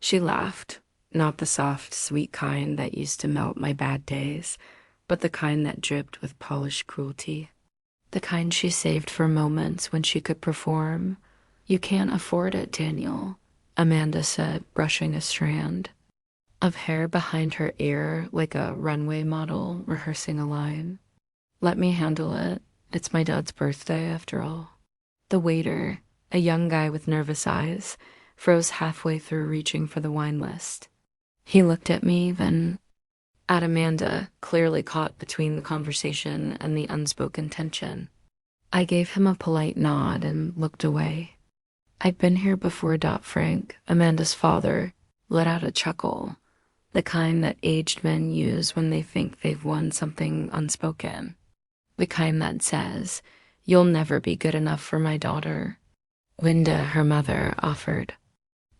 She laughed, not the soft, sweet kind that used to melt my bad days, but the kind that dripped with polished cruelty. The kind she saved for moments when she could perform. "You can't afford it, Daniel," Amanda said, brushing a strand of hair behind her ear like a runway model rehearsing a line. "Let me handle it. It's my dad's birthday, after all." The waiter, a young guy with nervous eyes, froze halfway through reaching for the wine list. He looked at me, then at Amanda, clearly caught between the conversation and the unspoken tension. I gave him a polite nod and looked away. "I've been here before." Frank, Amanda's father, let out a chuckle, the kind that aged men use when they think they've won something unspoken. The kind that says, "You'll never be good enough for my daughter." Linda, her mother, offered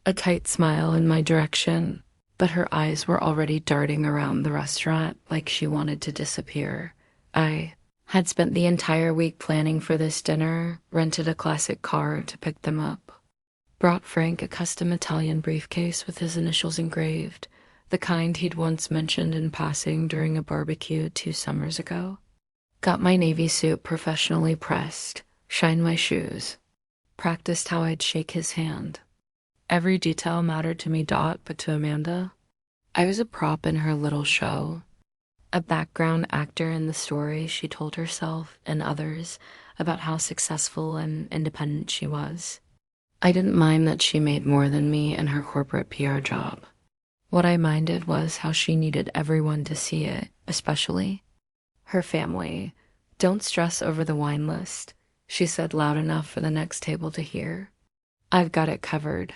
a tight smile in my direction, but her eyes were already darting around the restaurant like she wanted to disappear. I had spent the entire week planning for this dinner, rented a classic car to pick them up, brought Frank a custom Italian briefcase with his initials engraved, the kind he'd once mentioned in passing during a barbecue 2 summers ago. Got my navy suit professionally pressed, shined my shoes, practiced how I'd shake his hand. Every detail mattered to me, but to Amanda, I was a prop in her little show, a background actor in the story she told herself and others about how successful and independent she was. I didn't mind that she made more than me in her corporate PR job. What I minded was how she needed everyone to see it, especially her family. "Don't stress over the wine list," she said loud enough for the next table to hear. "I've got it covered."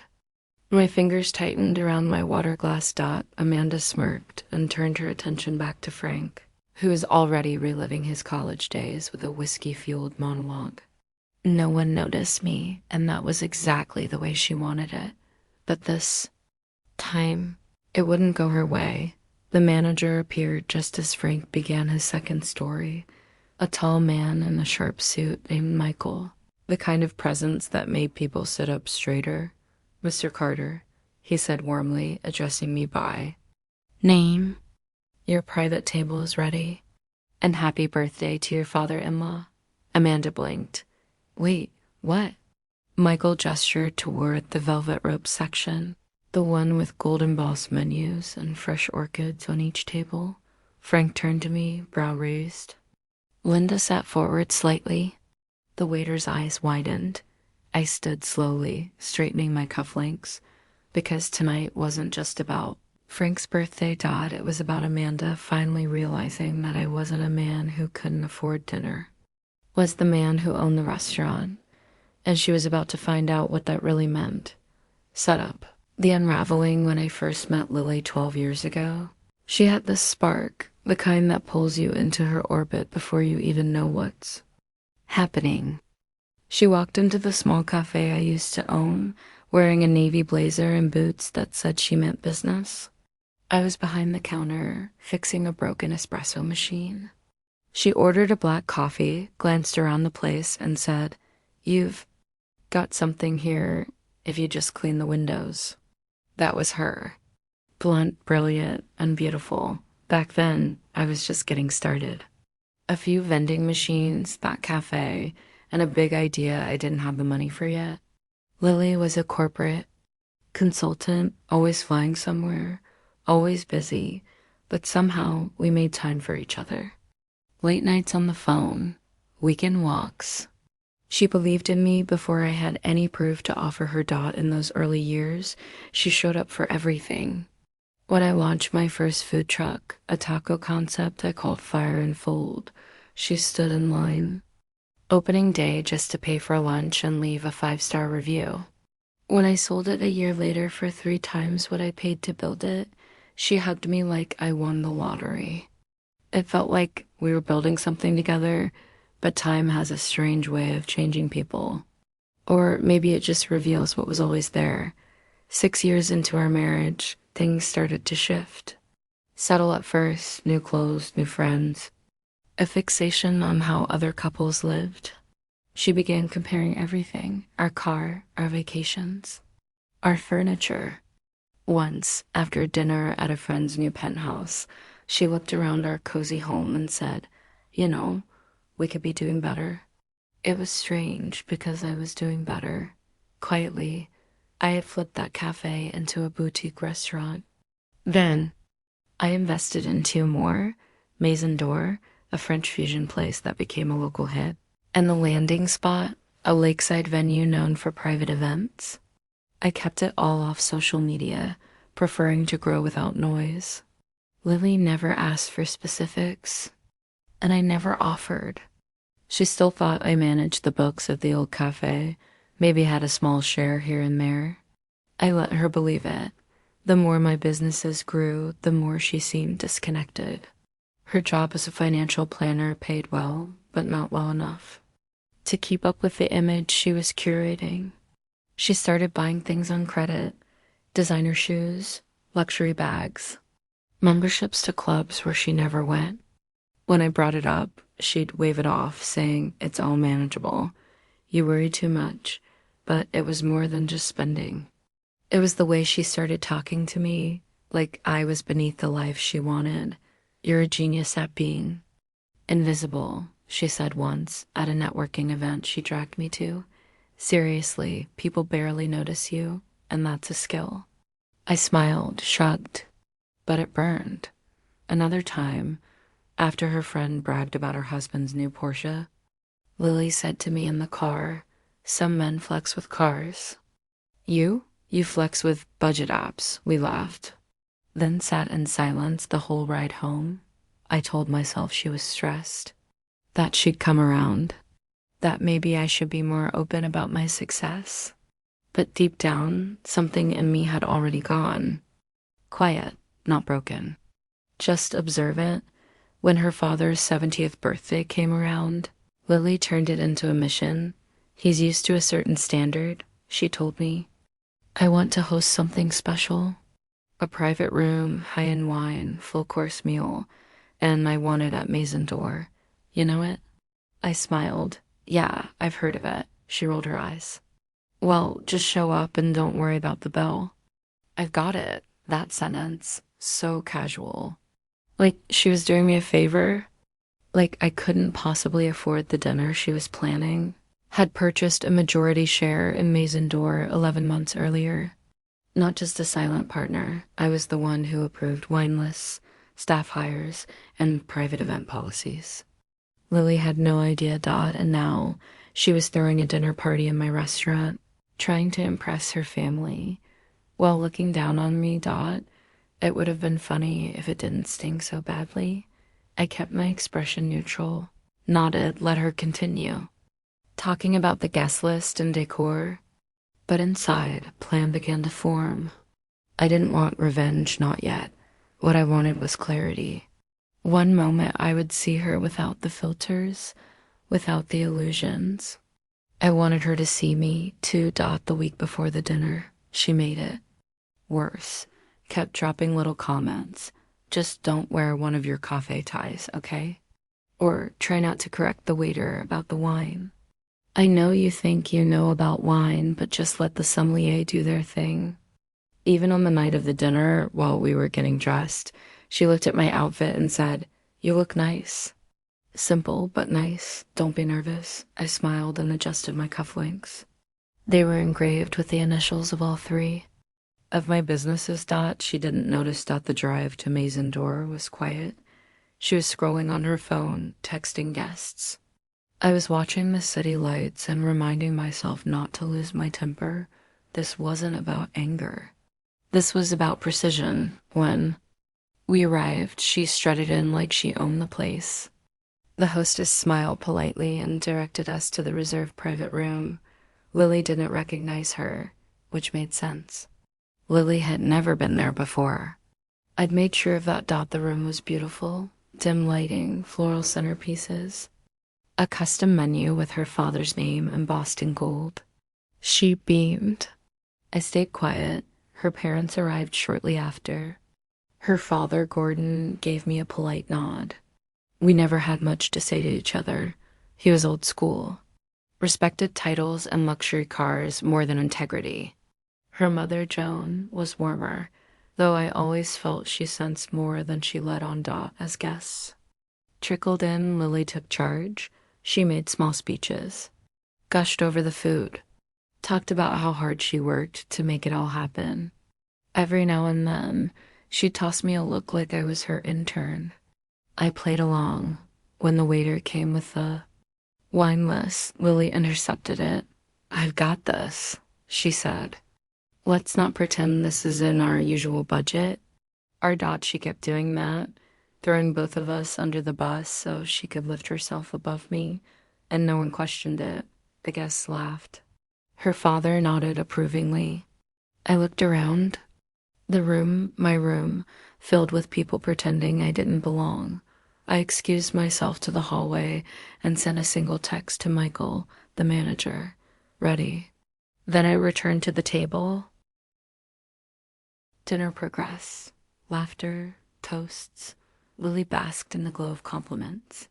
My fingers tightened around my water glass. Amanda smirked and turned her attention back to Frank, who was already reliving his college days with a whiskey-fueled monologue. No one noticed me, and that was exactly the way she wanted it. But this time, it wouldn't go her way. The manager appeared just as Frank began his second story, a tall man in a sharp suit named Michael, the kind of presence that made people sit up straighter. "Mr. Carter," he said warmly, addressing me by name, "your private table is ready. And happy birthday to your father-in-law." Amanda blinked. "Wait, what?" Michael gestured toward the velvet rope section, the one with gold embossed menus and fresh orchids on each table. Frank turned to me, brow raised. Linda sat forward slightly. The waiter's eyes widened. I stood slowly, straightening my cufflinks, because tonight wasn't just about Frank's birthday. It was about Amanda finally realizing that I wasn't a man who couldn't afford dinner, was the man who owned the restaurant, and she was about to find out what that really meant. Setup. The unraveling when I first met Lily 12 years ago. She had this spark, the kind that pulls you into her orbit before you even know what's happening. She walked into the small cafe I used to own, wearing a navy blazer and boots that said she meant business. I was behind the counter, fixing a broken espresso machine. She ordered a black coffee, glanced around the place, and said, "You've got something here if you just clean the windows." That was her. Blunt, brilliant, and beautiful. Back then, I was just getting started. A few vending machines, that cafe, and a big idea I didn't have the money for yet. Lily was a corporate consultant, always flying somewhere, always busy, but somehow we made time for each other. Late nights on the phone, weekend walks. She believed in me before I had any proof to offer her. In those early years, she showed up for everything. When I launched my first food truck, a taco concept I called Fire and Fold, she stood in line. Opening day just to pay for lunch and leave a 5-star review. When I sold it a year later for 3 times what I paid to build it, she hugged me like I won the lottery. It felt like we were building something together, but time has a strange way of changing people. Or maybe it just reveals what was always there. 6 years into our marriage, things started to shift. Settle at first, new clothes, new friends. A fixation on how other couples lived. She began comparing everything, our car, our vacations, our furniture. Once, after dinner at a friend's new penthouse, she looked around our cozy home and said, "You know, we could be doing better." It was strange because I was doing better. Quietly, I had flipped that cafe into a boutique restaurant. Then, I invested in two more, Maison d'Or, a French fusion place that became a local hit, and the Landing Spot, a lakeside venue known for private events. I kept it all off social media, preferring to grow without noise. Lily never asked for specifics, and I never offered. She still thought I managed the books of the old cafe, maybe had a small share here and there. I let her believe it. The more my businesses grew, the more she seemed disconnected. Her job as a financial planner paid well, but not well enough to keep up with the image she was curating. She started buying things on credit, designer shoes, luxury bags, memberships to clubs where she never went. When I brought it up, she'd wave it off, saying it's all manageable. You worry too much, but it was more than just spending. It was the way she started talking to me, like I was beneath the life she wanted. You're a genius at being invisible, she said once at a networking event she dragged me to. Seriously, people barely notice you, and that's a skill. I smiled, shrugged, but it burned. Another time, after her friend bragged about her husband's new Porsche, Lily said to me in the car, "Some men flex with cars. You flex with budget apps." We laughed, then sat in silence the whole ride home. I told myself she was stressed, that she'd come around, that maybe I should be more open about my success. But deep down, something in me had already gone. Quiet, not broken. Just observant. When her father's 70th birthday came around, Lily turned it into a mission. He's used to a certain standard, she told me. I want to host something special. A private room, high-end wine, full-course meal, and I want it at Maison d'Or. You know it? I smiled. Yeah, I've heard of it. She rolled her eyes. Well, just show up and don't worry about the bill. I've got it. That sentence. So casual. Like she was doing me a favor. Like I couldn't possibly afford the dinner she was planning. Had purchased a majority share in Maison d'Or 11 months earlier. Not just a silent partner. I was the one who approved wine lists, staff hires, and private event policies. Lily had no idea, and now she was throwing a dinner party in my restaurant, trying to impress her family, while looking down on me, It would have been funny if it didn't sting so badly. I kept my expression neutral, nodded, let her continue, talking about the guest list and decor. But inside, a plan began to form. I didn't want revenge, not yet. What I wanted was clarity. One moment I would see her without the filters, without the illusions. I wanted her to see me, too, the week before the dinner. She made it. Worse. Kept dropping little comments. Just don't wear one of your cafe ties, okay? Or try not to correct the waiter about the wine. I know you think you know about wine, but just let the sommelier do their thing. Even on the night of the dinner, while we were getting dressed, she looked at my outfit and said, "You look nice." Simple, but nice. Don't be nervous. I smiled and adjusted my cufflinks. They were engraved with the initials of all three. Of my businesses, she didn't notice the drive to Maison d'Or was quiet. She was scrolling on her phone, texting guests. I was watching the city lights and reminding myself not to lose my temper. This wasn't about anger. This was about precision. When we arrived, she strutted in like she owned the place. The hostess smiled politely and directed us to the reserved private room. Lily didn't recognize her, which made sense. Lily had never been there before. I'd made sure of that. The room was beautiful. Dim lighting, floral centerpieces. A custom menu with her father's name embossed in gold. She beamed. I stayed quiet. Her parents arrived shortly after. Her father, Gordon, gave me a polite nod. We never had much to say to each other. He was old school. Respected titles and luxury cars more than integrity. Her mother, Joan, was warmer, though I always felt she sensed more than she let on. As guests trickled in, Lily took charge. She made small speeches, gushed over the food, talked about how hard she worked to make it all happen. Every now and then, she'd toss me a look like I was her intern. I played along. When the waiter came with the wine list, Lily intercepted it. "I've got this," she said. "Let's not pretend this is in our usual budget." She kept doing that, throwing both of us under the bus so she could lift herself above me, and no one questioned it. The guests laughed. Her father nodded approvingly. I looked around. The room, my room, filled with people pretending I didn't belong. I excused myself to the hallway and sent a single text to Michael, the manager. "Ready." Then I returned to the table. Dinner progressed. Laughter, toasts. Lily basked in the glow of compliments.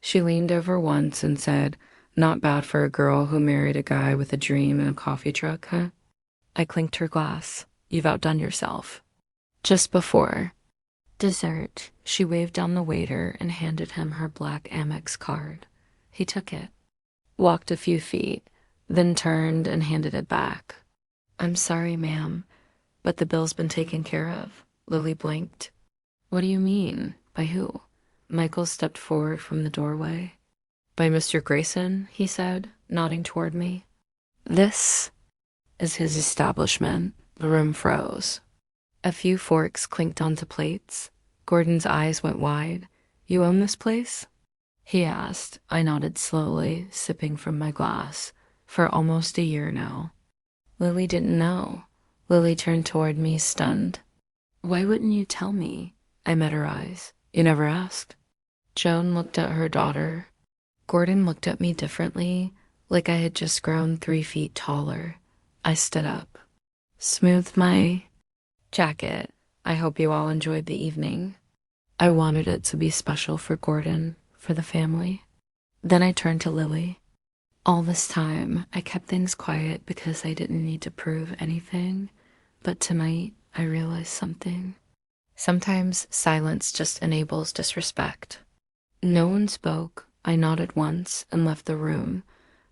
She leaned over once and said, "Not bad for a girl who married a guy with a dream and a coffee truck, huh?" I clinked her glass. "You've outdone yourself." Just before dessert, she waved down the waiter and handed him her black Amex card. He took it, walked a few feet, then turned and handed it back. "I'm sorry, ma'am, but the bill's been taken care of." Lily blinked. "What do you mean? By who?" Michael stepped forward from the doorway. "By Mr. Grayson," he said, nodding toward me. "This is his establishment." The room froze. A few forks clinked onto plates. Gordon's eyes went wide. "You own this place?" he asked. I nodded slowly, sipping from my glass. "For almost a year now." Lily didn't know. Lily turned toward me, stunned. "Why wouldn't you tell me?" I met her eyes. "You never asked." Joan looked at her daughter. Gordon looked at me differently, like I had just grown 3 feet taller. I stood up, smoothed my jacket. "I hope you all enjoyed the evening." I wanted it to be special for Gordon, for the family. Then I turned to Lily. All this time, I kept things quiet because I didn't need to prove anything. But tonight, I realized something. Sometimes silence just enables disrespect. No one spoke. I nodded once and left the room.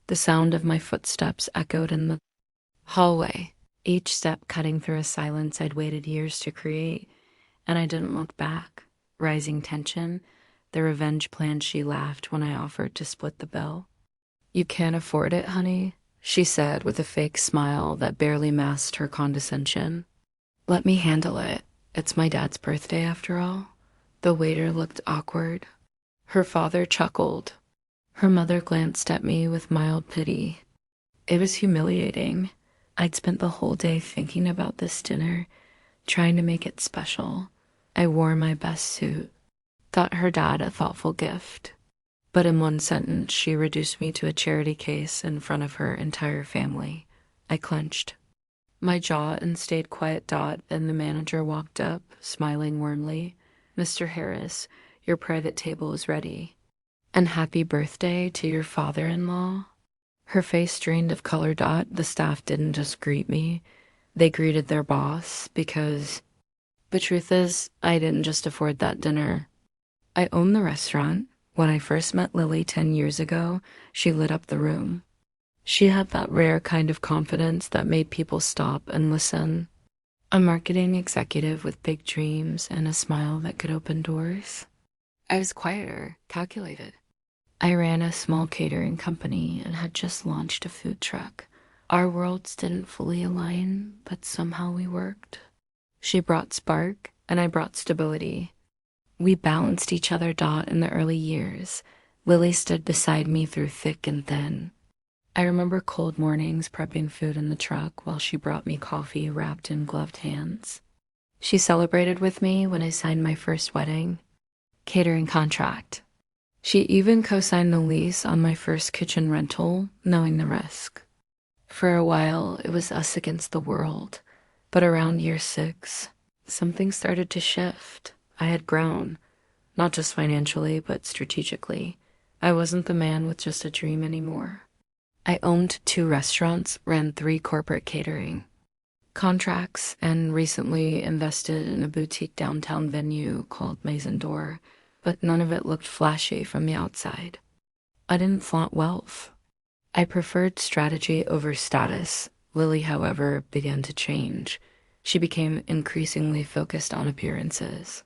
The sound of my footsteps echoed in the hallway, each step cutting through a silence I'd waited years to create, and I didn't look back. Rising tension, the revenge plan. She laughed when I offered to split the bill. "You can't afford it, honey," she said with a fake smile that barely masked her condescension. "Let me handle it. It's my dad's birthday after all." The waiter looked awkward. Her father chuckled. Her mother glanced at me with mild pity. It was humiliating. I'd spent the whole day thinking about this dinner, trying to make it special. I wore my best suit, thought her dad a thoughtful gift. But in one sentence, she reduced me to a charity case in front of her entire family. I clenched my jaw and stayed quiet. Then the manager walked up, smiling warmly. "Mr. Harris, your private table is ready. And happy birthday to your father-in-law." Her face drained of color. The staff didn't just greet me. They greeted their boss because the truth is, I didn't just afford that dinner. I owned the restaurant. When I first met Lily 10 years ago, she lit up the room. She had that rare kind of confidence that made people stop and listen. A marketing executive with big dreams and a smile that could open doors. I was quieter, calculated. I ran a small catering company and had just launched a food truck. Our worlds didn't fully align, but somehow we worked. She brought spark, and I brought stability. We balanced each other. In the early years, Lily stood beside me through thick and thin. I remember cold mornings prepping food in the truck while she brought me coffee wrapped in gloved hands. She celebrated with me when I signed my first wedding catering contract. She even co-signed the lease on my first kitchen rental, knowing the risk. For a while, it was us against the world. But around year 6, something started to shift. I had grown, not just financially, but strategically. I wasn't the man with just a dream anymore. I owned 2 restaurants, ran 3 corporate catering Contracts, and recently invested in a boutique downtown venue called Maison d'Or, but none of it looked flashy from the outside. I didn't flaunt wealth. I preferred strategy over status. Lily, however, began to change. She became increasingly focused on appearances.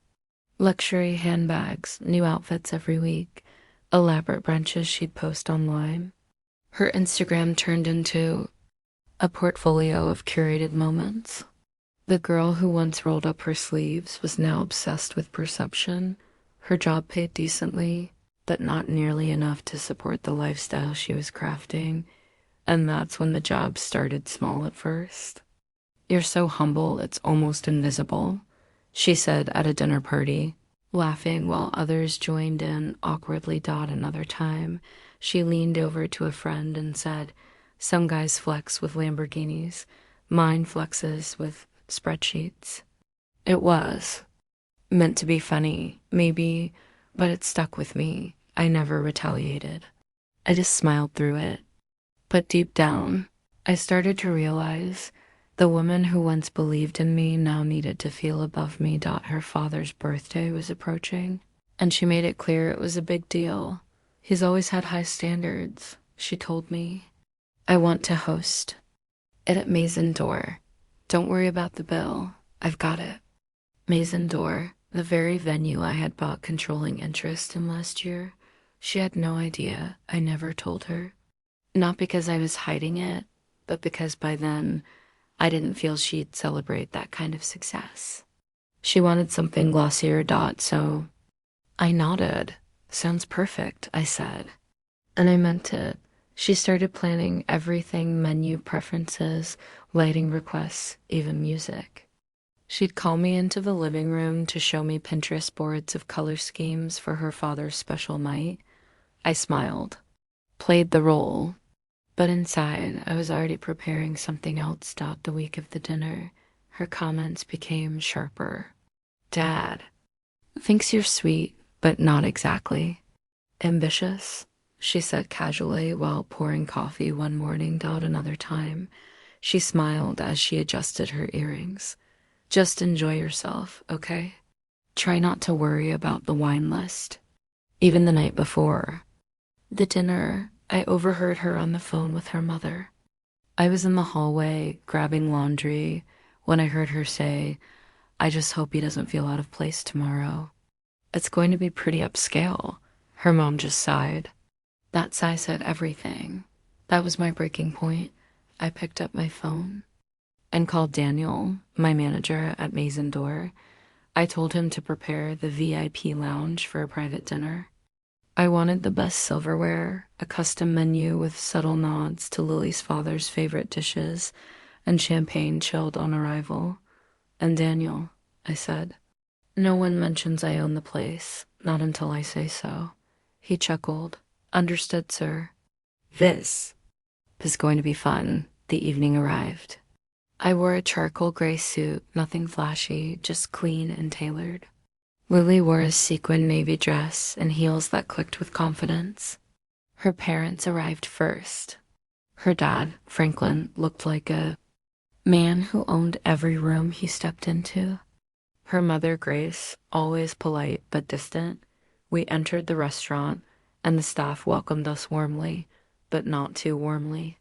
Luxury handbags, new outfits every week, elaborate brunches she'd post online. Her Instagram turned into a portfolio of curated moments. The girl who once rolled up her sleeves was now obsessed with perception. Her job paid decently, but not nearly enough to support the lifestyle she was crafting. And that's when the job started small at first. "You're so humble, it's almost invisible," she said at a dinner party, laughing while others joined in awkwardly. Another time, she leaned over to a friend and said, "Some guys flex with Lamborghinis. Mine flexes with spreadsheets." It was meant to be funny, maybe, but it stuck with me. I never retaliated. I just smiled through it. But deep down, I started to realize the woman who once believed in me now needed to feel above me. Her father's birthday was approaching, and she made it clear it was a big deal. "He's always had high standards," she told me. "I want to host it at Maison d'Or. Don't worry about the bill. I've got it." Maison d'Or, the very venue I had bought controlling interest in last year. She had no idea. I never told her. Not because I was hiding it, but because by then I didn't feel she'd celebrate that kind of success. She wanted something glossier. So I nodded. "Sounds perfect," I said. And I meant it. She started planning everything: menu preferences, lighting requests, even music. She'd call me into the living room to show me Pinterest boards of color schemes for her father's special night. I smiled, played the role, but inside I was already preparing something else. The week of the dinner, her comments became sharper. "Dad thinks you're sweet, but not exactly ambitious," she said casually while pouring coffee one morning. Another time, she smiled as she adjusted her earrings. "Just enjoy yourself, okay? Try not to worry about the wine list." Even the night before the dinner, I overheard her on the phone with her mother. I was in the hallway grabbing laundry when I heard her say, "I just hope he doesn't feel out of place tomorrow. It's going to be pretty upscale." Her mom just sighed. That sigh said everything. That was my breaking point. I picked up my phone and called Daniel, my manager at Maison d'Or. I told him to prepare the VIP lounge for a private dinner. I wanted the best silverware, a custom menu with subtle nods to Lily's father's favorite dishes, and champagne chilled on arrival. "And Daniel," I said, "no one mentions I own the place, not until I say so." He chuckled. "Understood, sir." This is going to be fun. The evening arrived. I wore a charcoal gray suit, nothing flashy, just clean and tailored. Lily wore a sequin navy dress and heels that clicked with confidence. Her parents arrived first. Her dad, Franklin, looked like a man who owned every room he stepped into. Her mother, Grace, always polite but distant. We entered the restaurant, and the staff welcomed us warmly, but not too warmly.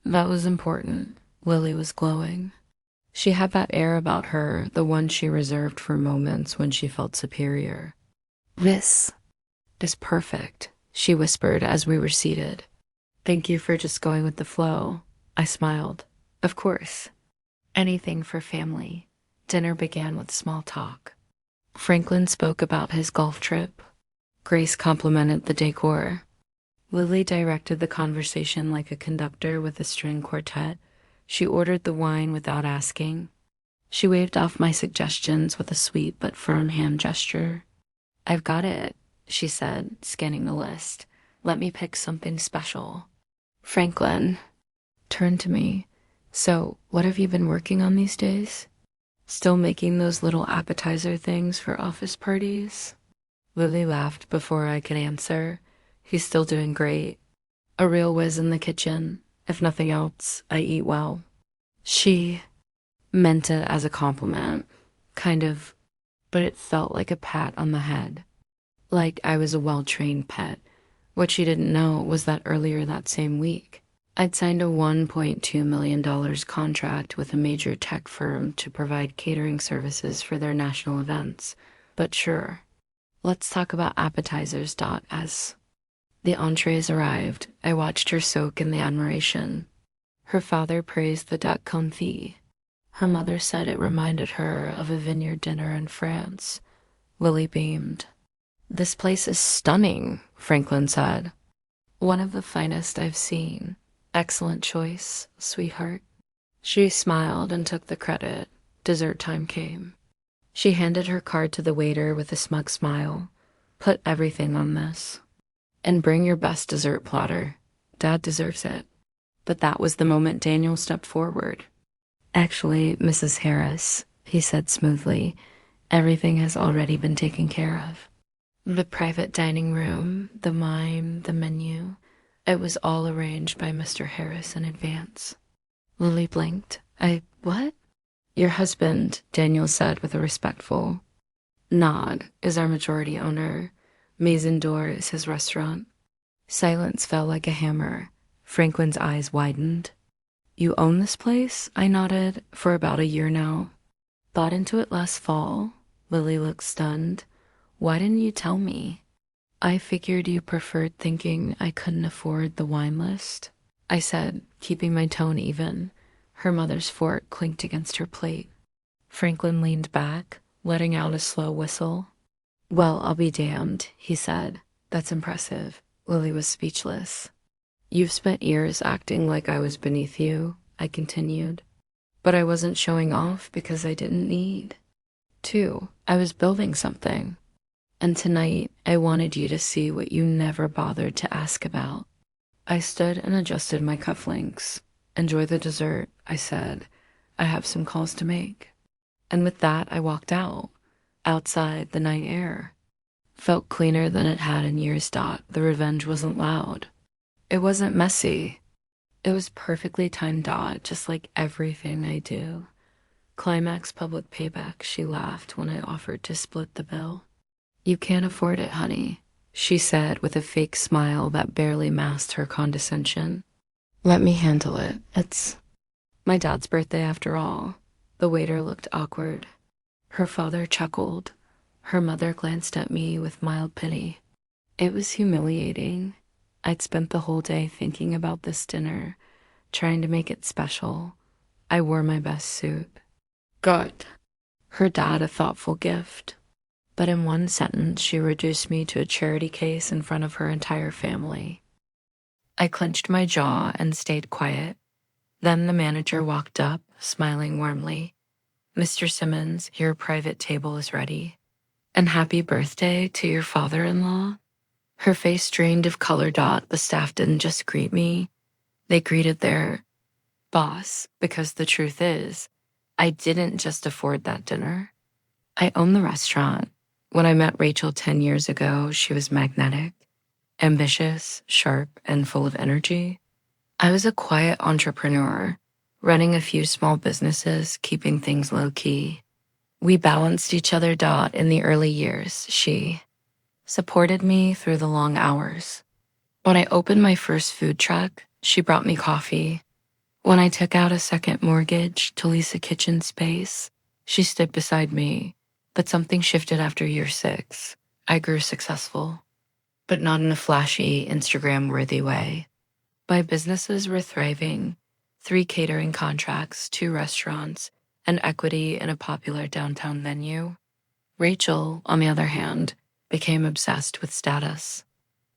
That was important. Lily was glowing. She had that air about her, the one she reserved for moments when she felt superior. "This is perfect," she whispered as we were seated. "Thank you for just going with the flow." I smiled. "Of course. Anything for family." Dinner began with small talk. Franklin spoke about his golf trip. Grace complimented the decor. Lily directed the conversation like a conductor with a string quartet. She ordered the wine without asking. She waved off my suggestions with a sweet but firm hand gesture. "I've got it," she said, scanning the list. "Let me pick something special." Franklin turned to me. "So, what have you been working on these days? Still making those little appetizer things for office parties?" Lily laughed before I could answer. "He's still doing great. A real whiz in the kitchen. If nothing else, I eat well." She Meant it as a compliment, kind of, but it felt like a pat on the head, like I was a well-trained pet. What she didn't know was that earlier that same week, I'd signed a $1.2 million contract with a major tech firm to provide catering services for their national events. But sure, let's talk about appetizers. As the entrees arrived, I watched her soak in the admiration. Her father praised the duck confit. Her mother said it reminded her of a vineyard dinner in France. Lily beamed. "This place is stunning," Franklin said. "One of the finest I've seen. Excellent choice, sweetheart." She smiled and took the credit. Dessert time came. She handed her card to the waiter with a smug smile. "Put everything on this. And bring your best dessert platter. Dad deserves it." But that was the moment Daniel stepped forward. "Actually, Mrs. Harris," he said smoothly, "everything has already been taken care of. The private dining room, the mime, the menu, it was all arranged by Mr. Harris in advance." Lily blinked. What?" "Your husband," Daniel said with a respectful nod, "is our majority owner. Maison d'Or is his restaurant." Silence fell like a hammer. Franklin's eyes widened. "You own this place?" I nodded. "For about a year now." "Bought into it last fall." Lily looked stunned. "Why didn't you tell me?" "I figured you preferred thinking I couldn't afford the wine list," I said, keeping my tone even. Her mother's fork clinked against her plate. Franklin leaned back, letting out a slow whistle. "Well, I'll be damned," he said. "That's impressive." Lily was speechless. "You've spent years acting like I was beneath you," I continued. "But I wasn't showing off because I didn't need to. I was building something. And tonight, I wanted you to see what you never bothered to ask about." I stood and adjusted my cufflinks. "Enjoy the dessert," I said. "I have some calls to make." And with that, I walked out. Outside, the night air felt cleaner than it had in years. The revenge wasn't loud. It wasn't messy. It was perfectly timed. Just like everything I do. Climax public payback, she laughed when I offered to split the bill. "You can't afford it, honey," she said with a fake smile that barely masked her condescension. "Let me handle it. It's my dad's birthday after all." The waiter looked awkward. Her father chuckled. Her mother glanced at me with mild pity. It was humiliating. I'd spent the whole day thinking about this dinner, trying to make it special. I wore my best suit. "Good." Her dad a thoughtful gift. But in one sentence, she reduced me to a charity case in front of her entire family. I clenched my jaw and stayed quiet. Then the manager walked up, smiling warmly. "Mr. Simmons, your private table is ready. And happy birthday to your father-in-law." Her face drained of color. The staff didn't just greet me. They greeted their boss, because the truth is, I didn't just afford that dinner. I own the restaurant. When I met Rachel 10 years ago, she was magnetic, ambitious, sharp, and full of energy. I was a quiet entrepreneur, running a few small businesses, keeping things low-key. We balanced each other. In the early years, she supported me through the long hours. When I opened my first food truck, she brought me coffee. When I took out a second mortgage to lease a kitchen space, she stood beside me. But something shifted after year 6. I grew successful, but not in a flashy, Instagram-worthy way. My businesses were thriving. 3 catering contracts, 2 restaurants, and equity in a popular downtown venue. Rachel, on the other hand, became obsessed with status.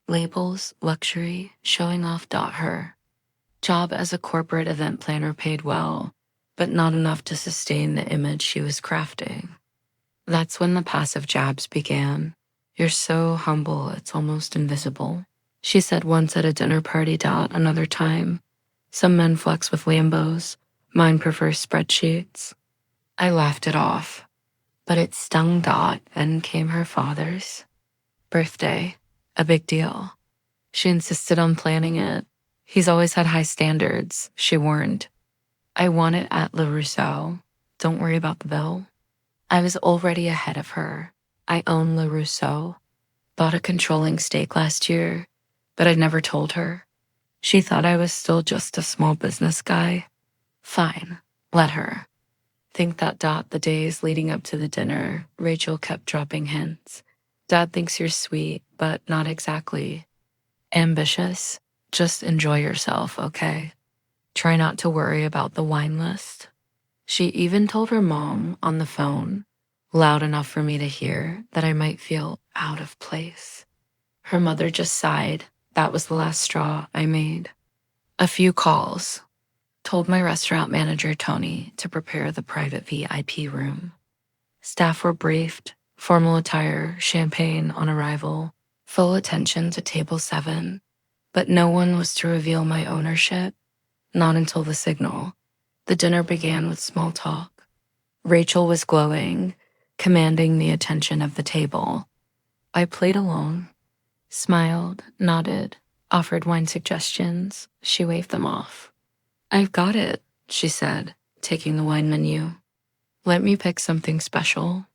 Labels, luxury, showing off. Her job as a corporate event planner paid well, but not enough to sustain the image she was crafting. That's when the passive jabs began. "You're so humble, it's almost invisible," she said once at a dinner party. Another time, "Some men flex with Lambos, mine prefers spreadsheets." I laughed it off, but it stung. Then came her father's birthday, a big deal. She insisted on planning it. "He's always had high standards," she warned. "I want it at Le Rousseau." Don't worry about the bill. I was already ahead of her. I own Le Rousseau. Bought a controlling stake last year, but I never told her. She thought I was still just a small business guy. Fine, let her. Think that the days leading up to the dinner, Rachel kept dropping hints. Dad thinks you're sweet, but not exactly ambitious. Just enjoy yourself, okay? Try not to worry about the wine list. She even told her mom on the phone, loud enough for me to hear, that I might feel out of place. Her mother just sighed. That was the last straw I made. A few calls. Told my restaurant manager, Tony, to prepare the private VIP room. Staff were briefed, formal attire, champagne on arrival, full attention to table 7, but no one was to reveal my ownership, not until the signal. The dinner began with small talk. Rachel was glowing, commanding the attention of the table. I played along, smiled, nodded, offered wine suggestions. She waved them off. I've got it, she said, taking the wine menu. Let me pick something special.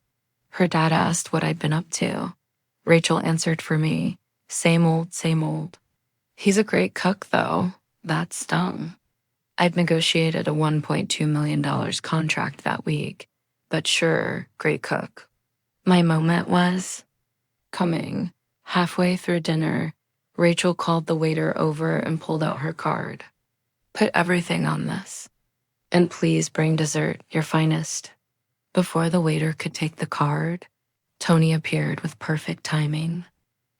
Her dad asked what I'd been up to. Rachel answered for me, same old, same old. He's a great cook, though. That stung. I'd negotiated a $1.2 million contract that week, but sure, great cook. My moment was coming. Halfway through dinner, Rachel called the waiter over and pulled out her card. Put everything on this. And please bring dessert, your finest. Before the waiter could take the card, Tony appeared with perfect timing.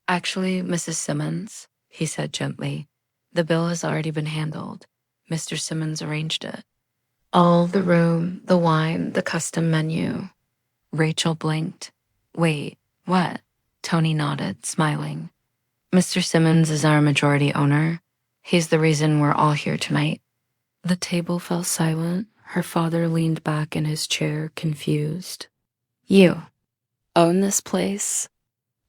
Actually, Mrs. Simmons, he said gently, the bill has already been handled. Mr. Simmons arranged it. All the room, the wine, the custom menu. Rachel blinked. Wait, what? Tony nodded, smiling. Mr. Simmons is our majority owner. He's the reason we're all here tonight. The table fell silent. Her father leaned back in his chair, confused. You own this place?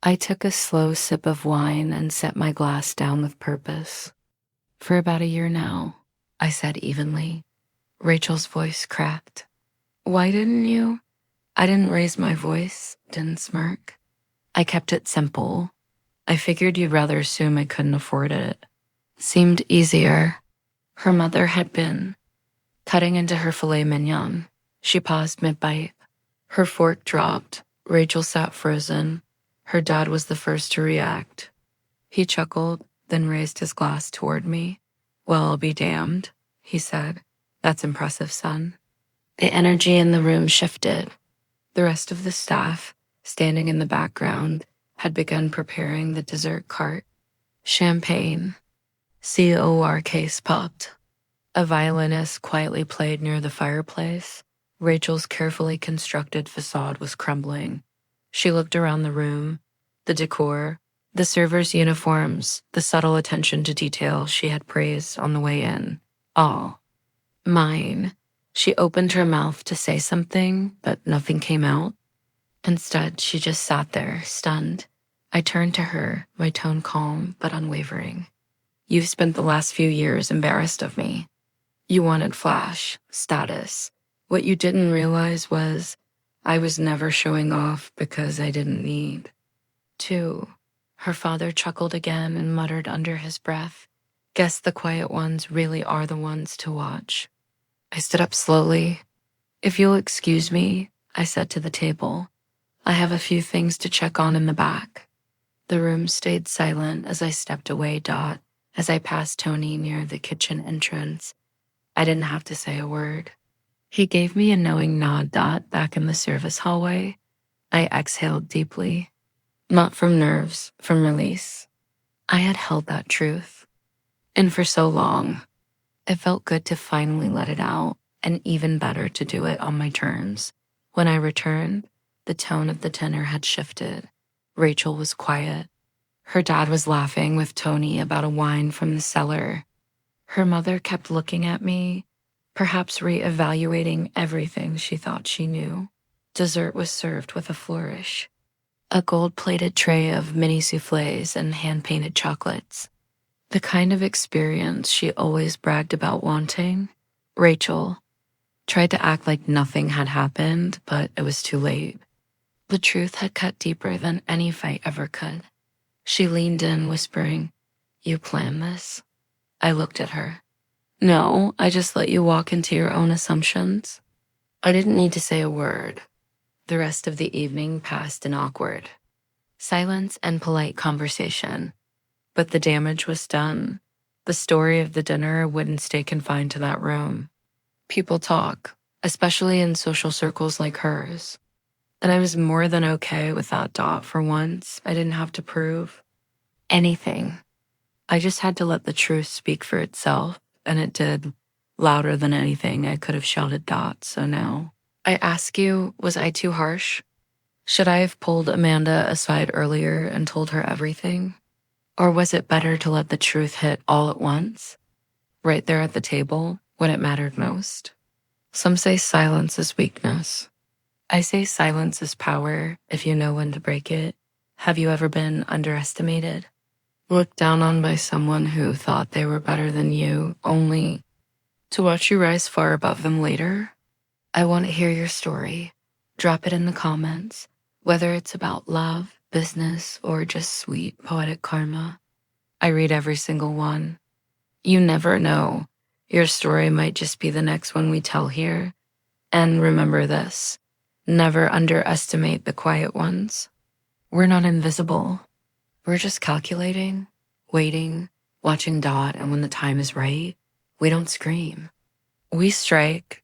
I took a slow sip of wine and set my glass down with purpose. For about a year now, I said evenly. Rachel's voice cracked. Why didn't you? I didn't raise my voice, didn't smirk. I kept it simple. I figured you'd rather assume I couldn't afford it. Seemed easier. Her mother had been cutting into her filet mignon. She paused mid-bite. Her fork dropped. Rachel sat frozen. Her dad was the first to react. He chuckled, then raised his glass toward me. Well, I'll be damned, he said. That's impressive, son. The energy in the room shifted. The rest of the staff, standing in the background, had begun preparing the dessert cart. Champagne. COR case popped. A violinist quietly played near the fireplace. Rachel's carefully constructed facade was crumbling. She looked around the room. The decor, the servers' uniforms, the subtle attention to detail she had praised on the way in. All mine. She opened her mouth to say something, but nothing came out. Instead, she just sat there, stunned. I turned to her, my tone calm but unwavering. You've spent the last few years embarrassed of me. You wanted flash, status. What you didn't realize was I was never showing off because I didn't need to. Her father chuckled again and muttered under his breath, Guess the quiet ones really are the ones to watch. I stood up slowly. If you'll excuse me, I said to the table, I have a few things to check on in the back. The room stayed silent as I stepped away, as I passed Tony near the kitchen entrance. I didn't have to say a word. He gave me a knowing nod, back in the service hallway. I exhaled deeply. Not from nerves, from release. I had held that truth. And for so long, it felt good to finally let it out, and even better to do it on my terms. When I returned, the tone of the dinner had shifted. Rachel was quiet. Her dad was laughing with Tony about a wine from the cellar. Her mother kept looking at me, perhaps re-evaluating everything she thought she knew. Dessert was served with a flourish. A gold-plated tray of mini soufflés and hand-painted chocolates. The kind of experience she always bragged about wanting. Rachel, tried to act like nothing had happened, but it was too late. The truth had cut deeper than any fight ever could. She leaned in, whispering, "You planned this?" I looked at her. "No, I just let you walk into your own assumptions." I didn't need to say a word. The rest of the evening passed in awkward silence and polite conversation. But the damage was done. The story of the dinner wouldn't stay confined to that room. People talk, especially in social circles like hers. And I was more than okay with that dot for once. I didn't have to prove anything. I just had to let the truth speak for itself, and it did, louder than anything I could have shouted dot, so now. I ask you, was I too harsh? Should I have pulled Amanda aside earlier and told her everything? Or was it better to let the truth hit all at once, right there at the table, when it mattered most? Some say silence is weakness. I say silence is power if you know when to break it. Have you ever been underestimated? Looked down on by someone who thought they were better than you, only to watch you rise far above them later? I want to hear your story. Drop it in the comments, whether it's about love, business, or just sweet, poetic karma. I read every single one. You never know. Your story might just be the next one we tell here. And remember this, never underestimate the quiet ones. We're not invisible. We're just calculating, waiting, watching dot, and when the time is right, we don't scream. We strike,